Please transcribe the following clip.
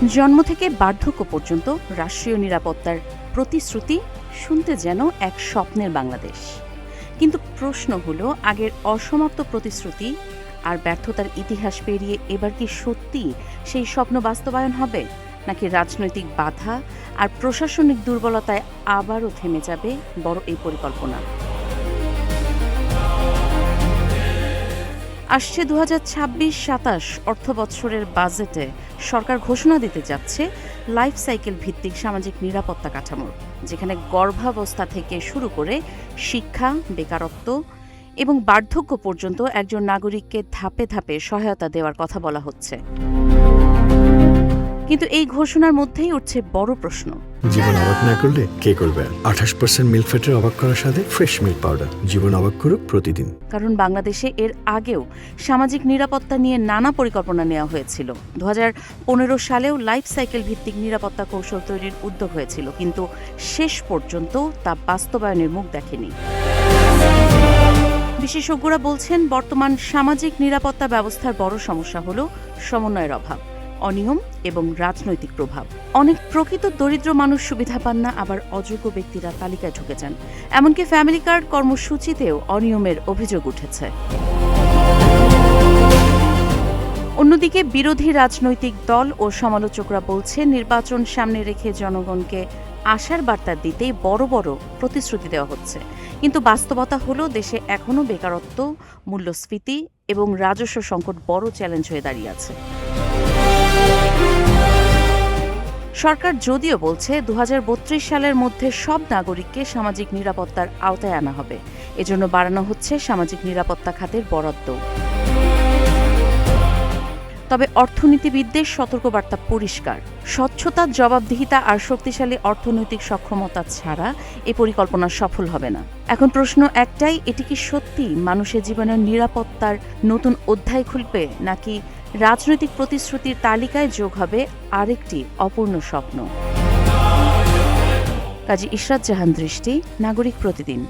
জন্ম থেকে বার্ধক্য পর্যন্ত রাষ্ট্রীয় নিরাপত্তার প্রতিশ্রুতি শুনতে যেন এক স্বপ্নের বাংলাদেশ। কিন্তু প্রশ্ন হলো, আগের অসমাপ্ত প্রতিশ্রুতি আর ব্যর্থতার ইতিহাস পেরিয়ে এবার কি সত্যি সেই স্বপ্ন বাস্তবায়ন হবে, নাকি রাজনৈতিক বাধা আর প্রশাসনিক দুর্বলতায় আবারও থেমে যাবে বড় এই পরিকল্পনা? আসছে 2026-27 অর্থবৎসরের বাজেটে সরকার ঘোষণা দিতে যাচ্ছে লাইফ সাইকেল ভিত্তিক সামাজিক নিরাপত্তা কাঠামোর, যেখানে গর্ভাবস্থা থেকে শুরু করে শিক্ষা, বেকারত্ব এবং বার্ধক্য পর্যন্ত একজন নাগরিককে ধাপে ধাপে সহায়তা দেওয়ার কথা বলা হচ্ছে। কিন্তু এই ঘোষণার মধ্যেই উঠছে বড় প্রশ্ন, জীবন অবাক না করলে কে করবে? 28% মিল্ক ফ্যাটের অবাক করার সাথে ফ্রেশ মিল্ক পাউডার, জীবন অবাক করুক প্রতিদিন। কারণ বাংলাদেশে এর আগেও সামাজিক নিরাপত্তা নিয়ে নানা পরিকল্পনা নেওয়া হয়েছিল। 2015 সালেও লাইফ সাইকেল ভিত্তিক নিরাপত্তা কৌশল তৈরির উদ্যোগ হয়েছিল, কিন্তু শেষ পর্যন্ত তা বাস্তবায়নের মুখ দেখেনি। বিশেষজ্ঞরা বলছেন, বর্তমান সামাজিক নিরাপত্তা ব্যবস্থার বড় সমস্যা হল সমন্বয়ের অভাব, অনিয়ম এবং রাজনৈতিক প্রভাব। অনেক প্রকৃত দরিদ্র মানুষ সুবিধা পান না, আবার অযোগ্য ব্যক্তিরা তালিকায় ঢুকে যান। এমনকি ফ্যামিলি কার্ড কর্মসূচিতেও অনিয়মের অভিযোগ উঠেছে। অন্যদিকে বিরোধী রাজনৈতিক দল ও সমালোচকরা বলছে, নির্বাচন সামনে রেখে জনগণকে আশার বার্তা দিতেই বড় বড় প্রতিশ্রুতি দেওয়া হচ্ছে। কিন্তু বাস্তবতা হলো, দেশে এখনও বেকারত্ব, মূল্যস্ফীতি এবং রাজস্ব সংকট বড় চ্যালেঞ্জ হয়ে দাঁড়িয়ে আছে। সরকার যদিও বলছে 2032 সালের মধ্যে সব নাগরিককে সামাজিক নিরাপত্তার আওতায় আনা হবে, এজন্য বাড়ানো হচ্ছে সামাজিক নিরাপত্তা খাতের বরাদ্দ। তবে অর্থনীতিবিদদের সতর্কবার্তা পরিষ্কার, স্বচ্ছতা, জবাবদিহিতা আর শক্তিশালী অর্থনৈতিক সক্ষমতা ছাড়া এই পরিকল্পনা সফল হবে না। এখন প্রশ্ন একটাই, এটি কি সত্যি মানুষের জীবনের নিরাপত্তার নতুন অধ্যায় খুলবে, নাকি রাজনৈতিক প্রতিশ্রুতির তালিকায় যোগ হবে আরেকটি অপূর্ণ স্বপ্ন? কাজী ইশরাত জাহান দৃষ্টি, নাগরিক প্রতিদিন।